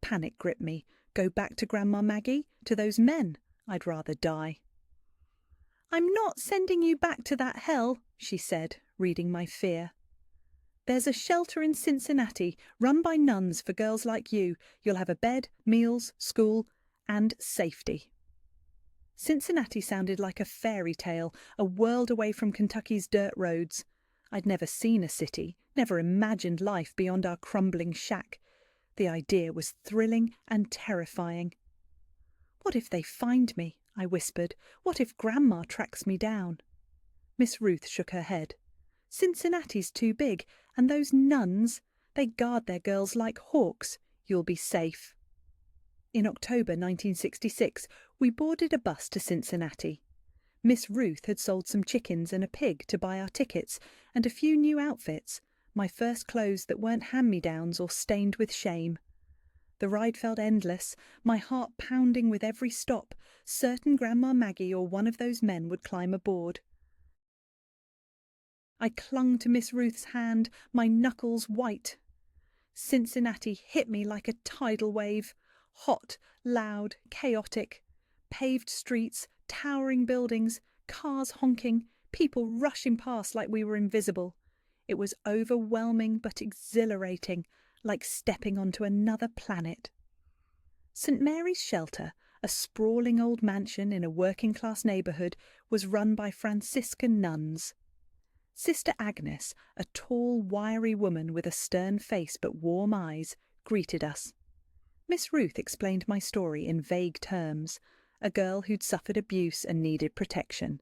Panic gripped me. Go back to Grandma Maggie? To those men? I'd rather die. "I'm not sending you back to that hell," she said, reading my fear. "There's a shelter in Cincinnati, run by nuns for girls like you. You'll have a bed, meals, school, and safety." Cincinnati sounded like a fairy tale, a world away from Kentucky's dirt roads. I'd never seen a city, never imagined life beyond our crumbling shack. The idea was thrilling and terrifying. "What if they find me?" I whispered. "What if Grandma tracks me down?" Miss Ruth shook her head. "Cincinnati's too big, and those nuns, they guard their girls like hawks. You'll be safe." In October 1966, we boarded a bus to Cincinnati. Miss Ruth had sold some chickens and a pig to buy our tickets, and a few new outfits, my first clothes that weren't hand-me-downs or stained with shame. The ride felt endless, my heart pounding with every stop, certain Grandma Maggie or one of those men would climb aboard. I clung to Miss Ruth's hand, my knuckles white. Cincinnati hit me like a tidal wave. Hot, loud, chaotic. Paved streets, towering buildings, cars honking, people rushing past like we were invisible. It was overwhelming but exhilarating, like stepping onto another planet. St. Mary's Shelter, a sprawling old mansion in a working-class neighbourhood, was run by Franciscan nuns. Sister Agnes, a tall, wiry woman with a stern face but warm eyes, greeted us. Miss Ruth explained my story in vague terms, a girl who'd suffered abuse and needed protection.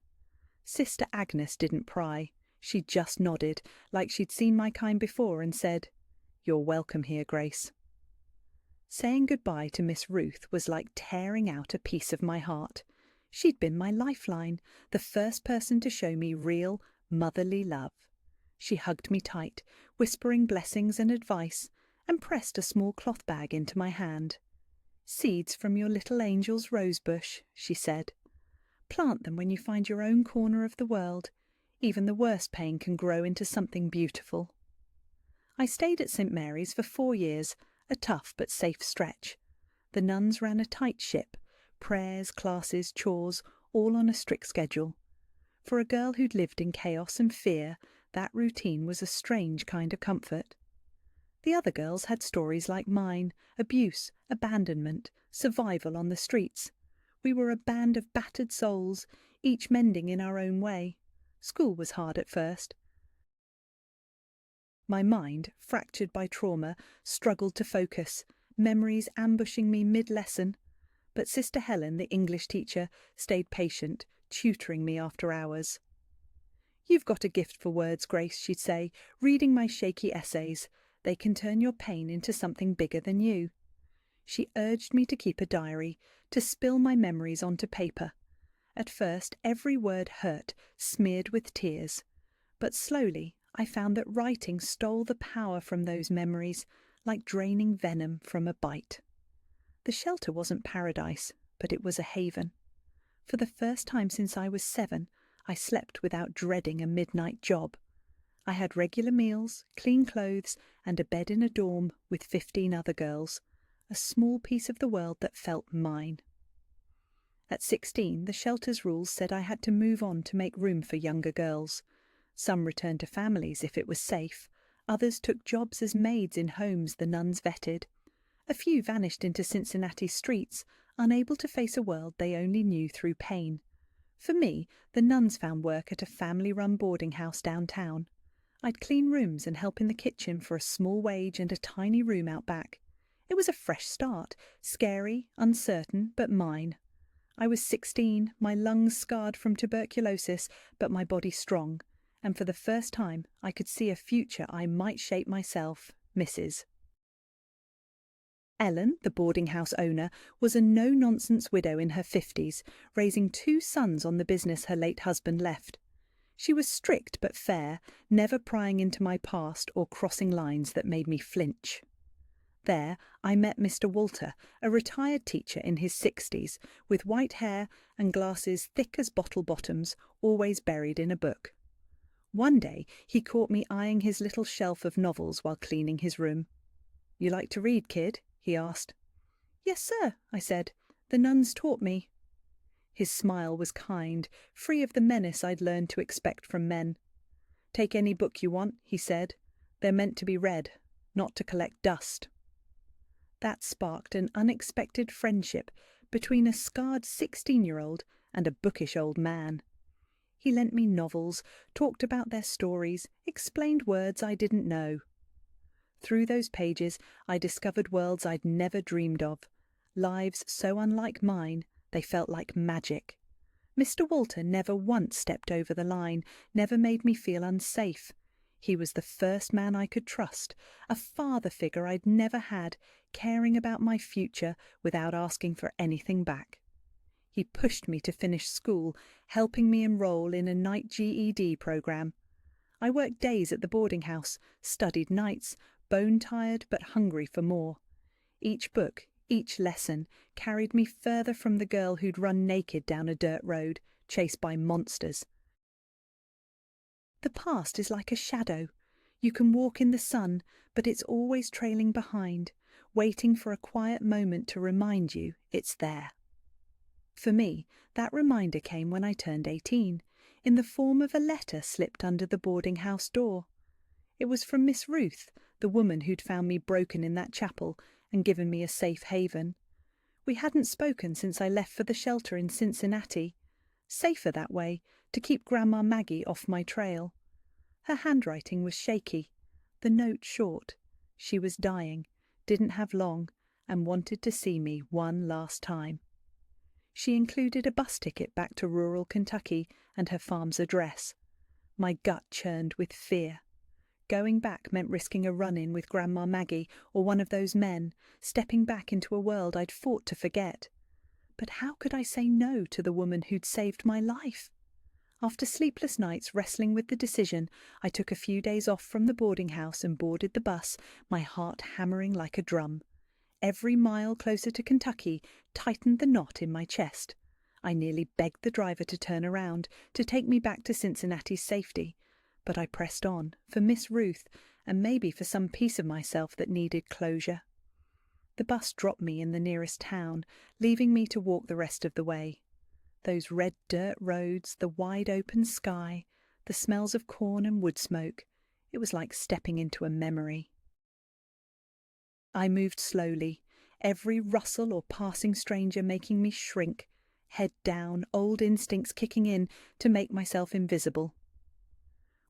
Sister Agnes didn't pry. She just nodded, like she'd seen my kind before, and said, "You're welcome here, Grace." Saying goodbye to Miss Ruth was like tearing out a piece of my heart. She'd been my lifeline, the first person to show me real, motherly love. She hugged me tight, whispering blessings and advice, and pressed a small cloth bag into my hand. "Seeds from your little angel's rosebush," she said. "Plant them when you find your own corner of the world. Even the worst pain can grow into something beautiful." I stayed at St. Mary's for 4 years, a tough but safe stretch. The nuns ran a tight ship, prayers, classes, chores, all on a strict schedule. For a girl who'd lived in chaos and fear, that routine was a strange kind of comfort. The other girls had stories like mine, abuse, abandonment, survival on the streets. We were a band of battered souls, each mending in our own way. School was hard at first. My mind, fractured by trauma, struggled to focus, memories ambushing me mid-lesson. But Sister Helen, the English teacher, stayed patient, tutoring me after hours. "You've got a gift for words, Grace," she'd say, reading my shaky essays. "They can turn your pain into something bigger than you." She urged me to keep a diary, to spill my memories onto paper. At first, every word hurt, smeared with tears. But slowly, I found that writing stole the power from those memories, like draining venom from a bite. The shelter wasn't paradise, but it was a haven. For the first time since I was 7, I slept without dreading a midnight job. I had regular meals, clean clothes, and a bed in a dorm with 15 other girls, a small piece of the world that felt mine. At 16, the shelter's rules said I had to move on to make room for younger girls. Some returned to families if it was safe. Others took jobs as maids in homes the nuns vetted. A few vanished into Cincinnati's streets, unable to face a world they only knew through pain. For me, the nuns found work at a family-run boarding house downtown. I'd clean rooms and help in the kitchen for a small wage and a tiny room out back. It was a fresh start, scary, uncertain, but mine. I was 16, my lungs scarred from tuberculosis, but my body strong, and for the first time I could see a future I might shape myself, Mrs. Ellen, the boarding house owner, was a no-nonsense widow in her 50s, raising 2 sons on the business her late husband left. She was strict but fair, never prying into my past or crossing lines that made me flinch. There I met Mr. Walter, a retired teacher in his 60s, with white hair and glasses thick as bottle bottoms, always buried in a book. One day he caught me eyeing his little shelf of novels while cleaning his room. "You like to read, kid?" he asked. "Yes, sir," I said. "The nuns taught me." His smile was kind, free of the menace I'd learned to expect from men. "Take any book you want," he said. "They're meant to be read, not to collect dust." That sparked an unexpected friendship between a scarred 16-year-old and a bookish old man. He lent me novels, talked about their stories, explained words I didn't know. Through those pages I discovered worlds I'd never dreamed of, lives so unlike mine they felt like magic. Mr. Walter never once stepped over the line, never made me feel unsafe. He was the first man I could trust, a father figure I'd never had, caring about my future without asking for anything back. He pushed me to finish school, helping me enroll in a night GED program. I worked days at the boarding house, studied nights, bone-tired but hungry for more. Each book, each lesson, carried me further from the girl who'd run naked down a dirt road, chased by monsters. The past is like a shadow. You can walk in the sun, but it's always trailing behind, waiting for a quiet moment to remind you it's there. For me, that reminder came when I turned 18, in the form of a letter slipped under the boarding house door. It was from Miss Ruth, the woman who'd found me broken in that chapel and given me a safe haven. We hadn't spoken since I left for the shelter in Cincinnati. Safer that way, to keep Grandma Maggie off my trail. Her handwriting was shaky, the note short. She was dying, didn't have long, and wanted to see me one last time. She included a bus ticket back to rural Kentucky and her farm's address. My gut churned with fear. Going back meant risking a run-in with Grandma Maggie or one of those men, stepping back into a world I'd fought to forget. But how could I say no to the woman who'd saved my life? After sleepless nights wrestling with the decision, I took a few days off from the boarding house and boarded the bus, my heart hammering like a drum. Every mile closer to Kentucky tightened the knot in my chest. I nearly begged the driver to turn around, to take me back to Cincinnati's safety. But I pressed on, for Miss Ruth, and maybe for some piece of myself that needed closure. The bus dropped me in the nearest town, leaving me to walk the rest of the way. Those red dirt roads, the wide open sky, the smells of corn and wood smoke, it was like stepping into a memory. I moved slowly, every rustle or passing stranger making me shrink, head down, old instincts kicking in to make myself invisible.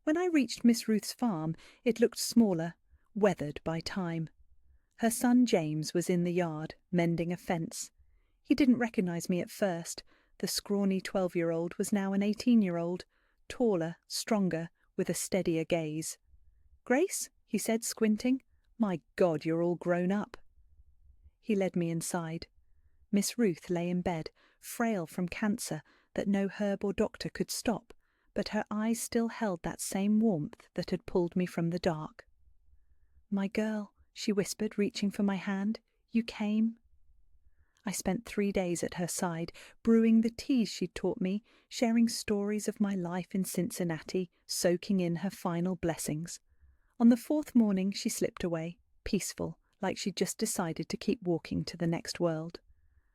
When I reached Miss Ruth's farm, it looked smaller, weathered by time. Her son James was in the yard, mending a fence. He didn't recognise me at first. The scrawny 12-year-old was now an 18-year-old, taller, stronger, with a steadier gaze. "Grace?" he said, squinting. "My God, you're all grown up." He led me inside. Miss Ruth lay in bed, frail from cancer that no herb or doctor could stop, but her eyes still held that same warmth that had pulled me from the dark. "My girl," she whispered, reaching for my hand, "you came." I spent 3 days at her side, brewing the teas she'd taught me, sharing stories of my life in Cincinnati, soaking in her final blessings. On the 4th morning she slipped away, peaceful, like she'd just decided to keep walking to the next world.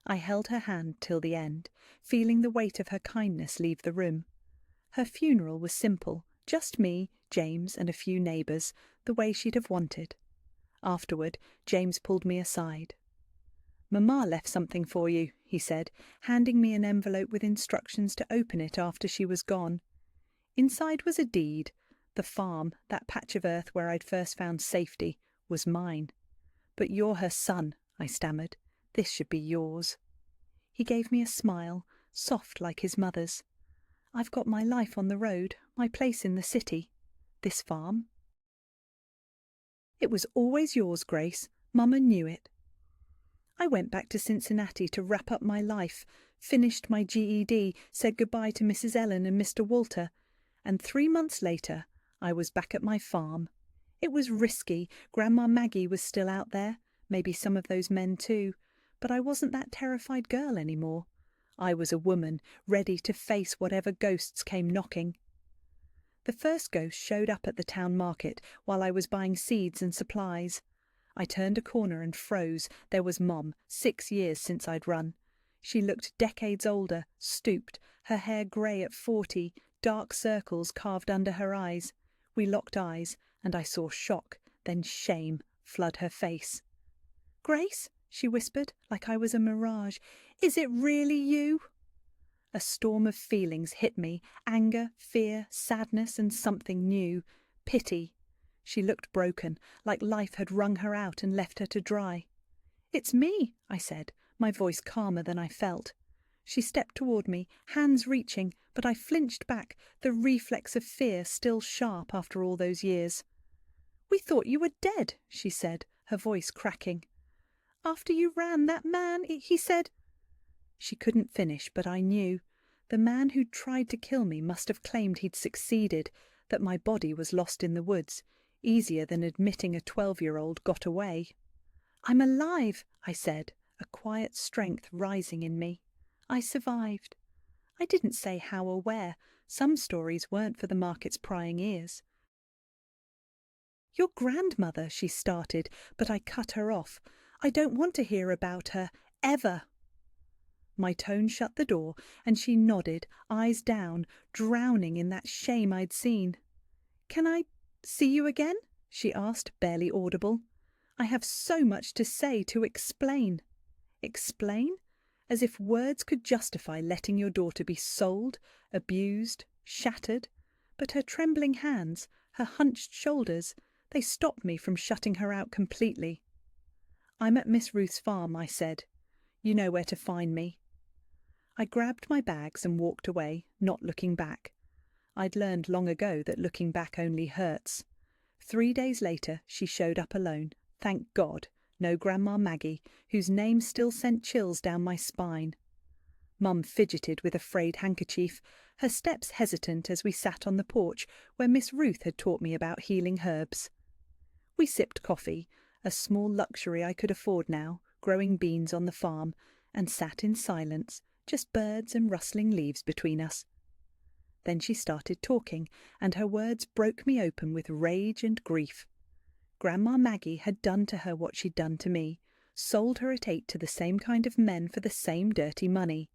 I held her hand till the end, feeling the weight of her kindness leave the room. Her funeral was simple, just me, James, and a few neighbours, the way she'd have wanted. Afterward, James pulled me aside. "Mamma left something for you," he said, handing me an envelope with instructions to open it after she was gone. Inside was a deed. The farm, that patch of earth where I'd first found safety, was mine. "But you're her son," I stammered. "This should be yours." He gave me a smile, soft like his mother's. "I've got my life on the road. My place in the city. This farm. It was always yours, Grace. Mama knew it. I went back to Cincinnati to wrap up my life, finished my GED, said goodbye to Mrs. Ellen and Mr. Walter, and 3 months later I was back at my farm. It was risky. Grandma Maggie was still out there, maybe some of those men too, but I wasn't that terrified girl anymore. I was a woman, ready to face whatever ghosts came knocking. The first ghost showed up at the town market while I was buying seeds and supplies. I turned a corner and froze. There was Mom, 6 years since I'd run. She looked decades older, stooped, her hair grey at 40, dark circles carved under her eyes. We locked eyes, and I saw shock, then shame, flood her face. "Grace," she whispered, like I was a mirage, "is it really you?" A storm of feelings hit me, anger, fear, sadness, and something new, pity. She looked broken, like life had wrung her out and left her to dry. "It's me," I said, my voice calmer than I felt. She stepped toward me, hands reaching, but I flinched back, the reflex of fear still sharp after all those years. "We thought you were dead," she said, her voice cracking. "After you ran, that man, he said—" She couldn't finish, but I knew. The man who'd tried to kill me must have claimed he'd succeeded, that my body was lost in the woods, easier than admitting a 12-year-old got away. "I'm alive," I said, a quiet strength rising in me. I survived. I didn't say how or where. Some stories weren't for the market's prying ears. "Your grandmother," she started, but I cut her off. "I don't want to hear about her, ever." My tone shut the door, and she nodded, eyes down, drowning in that shame I'd seen. "Can I see you again?" she asked, barely audible. "I have so much to say, to explain." Explain? As if words could justify letting your daughter be sold, abused, shattered. But her trembling hands, her hunched shoulders, they stopped me from shutting her out completely. "I'm at Miss Ruth's farm," I said. "You know where to find me." I grabbed my bags and walked away, not looking back. I'd learned long ago that looking back only hurts. 3 days later she showed up alone, thank God, no Grandma Maggie, whose name still sent chills down my spine. Mum fidgeted with a frayed handkerchief, her steps hesitant as we sat on the porch where Miss Ruth had taught me about healing herbs. We sipped coffee, a small luxury I could afford now, growing beans on the farm, and sat in silence, just birds and rustling leaves between us. Then she started talking, and her words broke me open with rage and grief. Grandma Maggie had done to her what she'd done to me, sold her at 8 to the same kind of men for the same dirty money.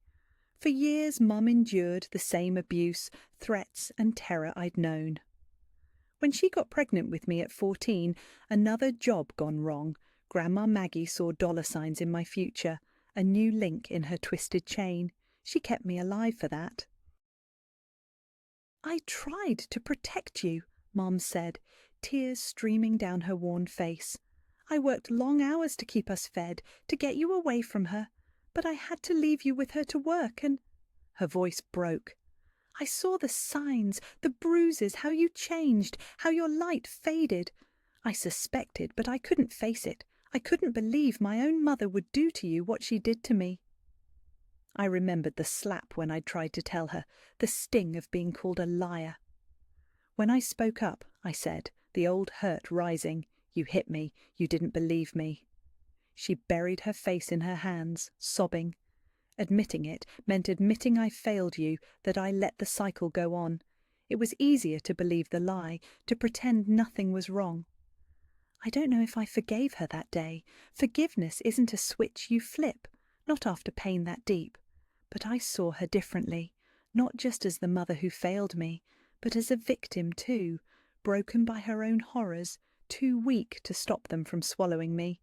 For years Mum endured the same abuse, threats and terror I'd known. When she got pregnant with me at 14, another job gone wrong, Grandma Maggie saw dollar signs in my future, a new link in her twisted chain. She kept me alive for that. "I tried to protect you," Mom said, tears streaming down her worn face. "I worked long hours to keep us fed, to get you away from her, but I had to leave you with her to work, and—" Her voice broke. "I saw the signs, the bruises, how you changed, how your light faded. I suspected, but I couldn't face it. I couldn't believe my own mother would do to you what she did to me." I remembered the slap when I'd tried to tell her, the sting of being called a liar. When I spoke up, I said, the old hurt rising, "You hit me, you didn't believe me." She buried her face in her hands, sobbing. Admitting it meant admitting I failed you, that I let the cycle go on. It was easier to believe the lie, to pretend nothing was wrong. I don't know if I forgave her that day. Forgiveness isn't a switch you flip, not after pain that deep. But I saw her differently, not just as the mother who failed me, but as a victim too, broken by her own horrors, too weak to stop them from swallowing me.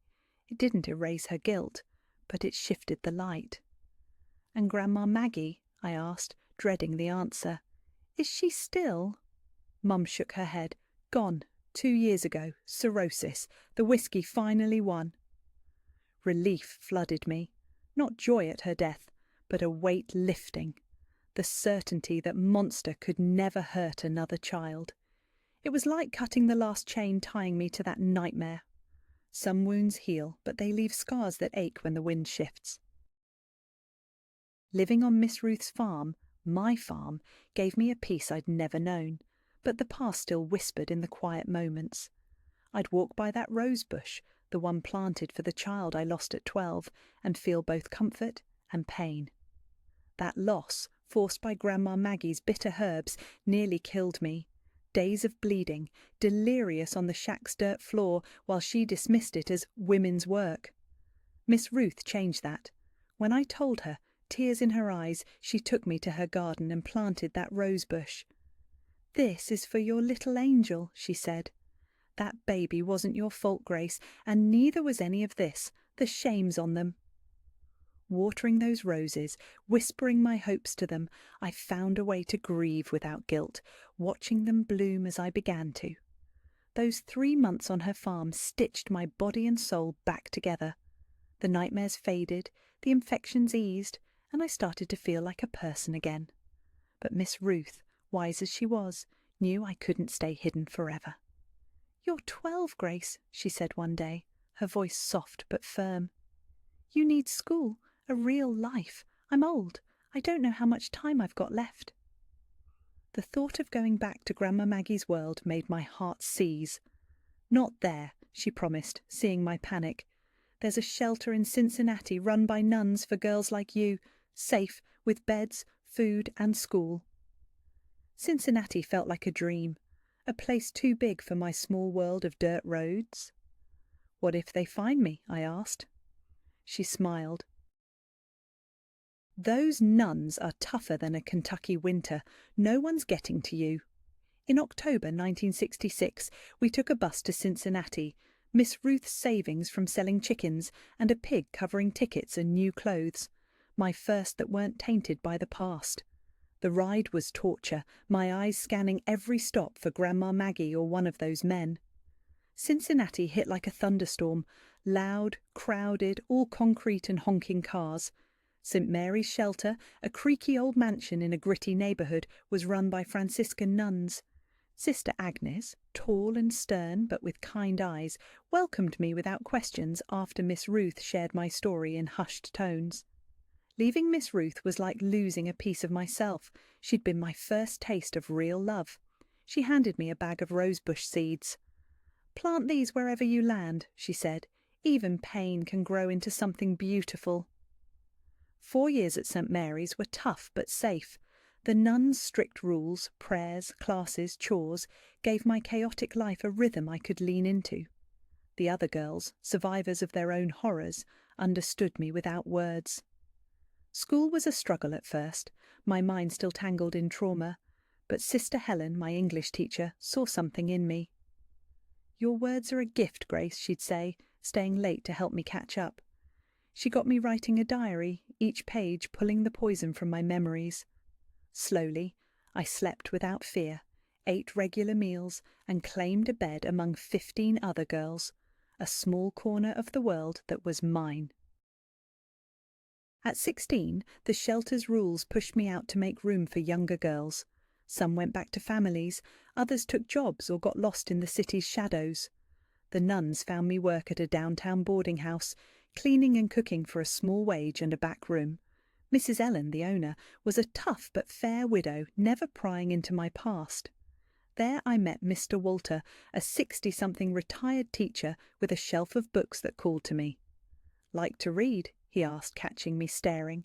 It didn't erase her guilt, but it shifted the light. "And Grandma Maggie?" I asked, dreading the answer. "Is she still—" Mum shook her head. "Gone. 2 years ago. Cirrhosis. The whiskey finally won." Relief flooded me. Not joy at her death, but a weight lifting. the certainty that monster could never hurt another child. It was like cutting the last chain tying me to that nightmare. Some wounds heal, but they leave scars that ache when the wind shifts. Living on Miss Ruth's farm, my farm, gave me a peace I'd never known, but the past still whispered in the quiet moments. I'd walk by that rose bush, the one planted for the child I lost at 12, and feel both comfort and pain. That loss, forced by Grandma Maggie's bitter herbs, nearly killed me. Days of bleeding, delirious on the shack's dirt floor while she dismissed it as women's work. Miss Ruth changed that. When I told her, tears in her eyes, she took me to her garden and planted that rose bush. "This is for your little angel," she said. "That baby wasn't your fault, Grace, and neither was any of this. The shame's on them." Watering those roses, whispering my hopes to them, I found a way to grieve without guilt, watching them bloom as I began to. Those 3 months on her farm stitched my body and soul back together. The nightmares faded, the infections eased, and I started to feel like a person again. But Miss Ruth, wise as she was, knew I couldn't stay hidden forever. "You're 12, Grace," she said one day, her voice soft but firm. "You need school, a real life. I'm old. I don't know how much time I've got left." The thought of going back to Grandma Maggie's world made my heart seize. "Not there," she promised, seeing my panic. "There's a shelter in Cincinnati run by nuns for girls like you, safe, with beds, food and school." Cincinnati felt like a dream, a place too big for my small world of dirt roads. "What if they find me?" I asked. She smiled. "Those nuns are tougher than a Kentucky winter. No one's getting to you." In October 1966, we took a bus to Cincinnati, Miss Ruth's savings from selling chickens, and a pig covering tickets and new clothes, my first that weren't tainted by the past. The ride was torture, my eyes scanning every stop for Grandma Maggie or one of those men. Cincinnati hit like a thunderstorm, loud, crowded, all concrete and honking cars. St. Mary's Shelter, a creaky old mansion in a gritty neighbourhood, was run by Franciscan nuns. Sister Agnes, tall and stern but with kind eyes, welcomed me without questions after Miss Ruth shared my story in hushed tones. Leaving Miss Ruth was like losing a piece of myself. She'd been my first taste of real love. She handed me a bag of rosebush seeds. "Plant these wherever you land," she said. "Even pain can grow into something beautiful." 4 years at St. Mary's were tough but safe. The nuns' strict rules, prayers, classes, chores, gave my chaotic life a rhythm I could lean into. The other girls, survivors of their own horrors, understood me without words. School was a struggle at first, my mind still tangled in trauma, but Sister Helen, my English teacher, saw something in me. "Your words are a gift, Grace," she'd say, staying late to help me catch up. She got me writing a diary, each page pulling the poison from my memories. Slowly, I slept without fear, ate regular meals, and claimed a bed among 15 other girls, a small corner of the world that was mine. At 16, the shelter's rules pushed me out to make room for younger girls. Some went back to families, others took jobs or got lost in the city's shadows. The nuns found me work at a downtown boarding house, cleaning and cooking for a small wage and a back room. Mrs. Ellen, the owner, was a tough but fair widow, never prying into my past. There I met Mr. Walter, a 60-something retired teacher with a shelf of books that called to me. "Like to read?" he asked, catching me staring.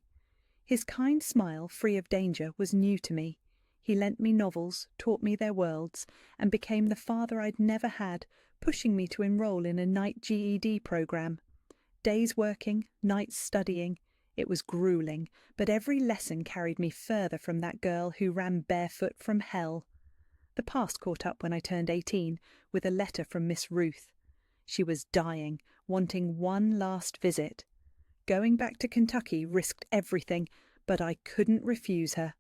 His kind smile, free of danger, was new to me. He lent me novels, taught me their worlds, and became the father I'd never had, pushing me to enroll in a night GED program. Days working, nights studying. It was grueling, but every lesson carried me further from that girl who ran barefoot from hell. The past caught up when I turned 18, with a letter from Miss Ruth. She was dying, wanting one last visit. Going back to Kentucky risked everything, but I couldn't refuse her.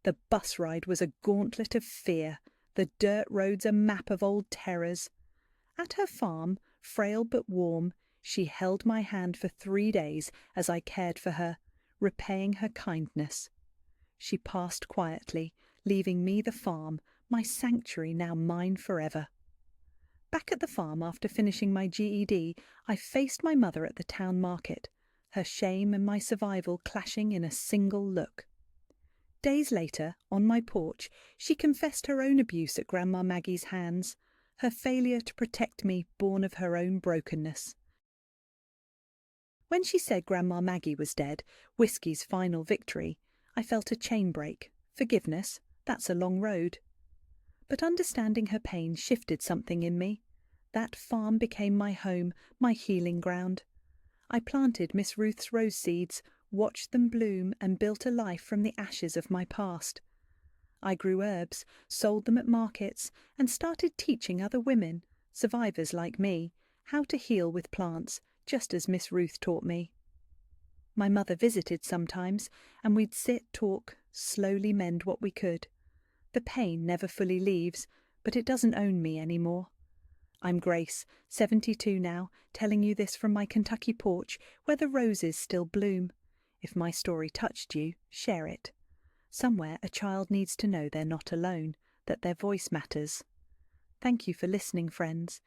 The bus ride was a gauntlet of fear, the dirt roads a map of old terrors. At her farm, frail but warm, she held my hand for 3 days as I cared for her, repaying her kindness. She passed quietly, leaving me the farm, my sanctuary now mine forever. Back at the farm after finishing my GED, I faced my mother at the town market, her shame and my survival clashing in a single look. Days later, on my porch, she confessed her own abuse at Grandma Maggie's hands, her failure to protect me born of her own brokenness. When she said Grandma Maggie was dead, whiskey's final victory, I felt a chain break. Forgiveness, that's a long road. But understanding her pain shifted something in me. That farm became my home, my healing ground. I planted Miss Ruth's rose seeds, watched them bloom, and built a life from the ashes of my past. I grew herbs, sold them at markets, and started teaching other women, survivors like me, how to heal with plants, just as Miss Ruth taught me. My mother visited sometimes, and we'd sit, talk, slowly mend what we could. The pain never fully leaves, but it doesn't own me anymore. I'm Grace, 72 now, telling you this from my Kentucky porch, where the roses still bloom. If my story touched you, share it. Somewhere a child needs to know they're not alone, that their voice matters. Thank you for listening, friends.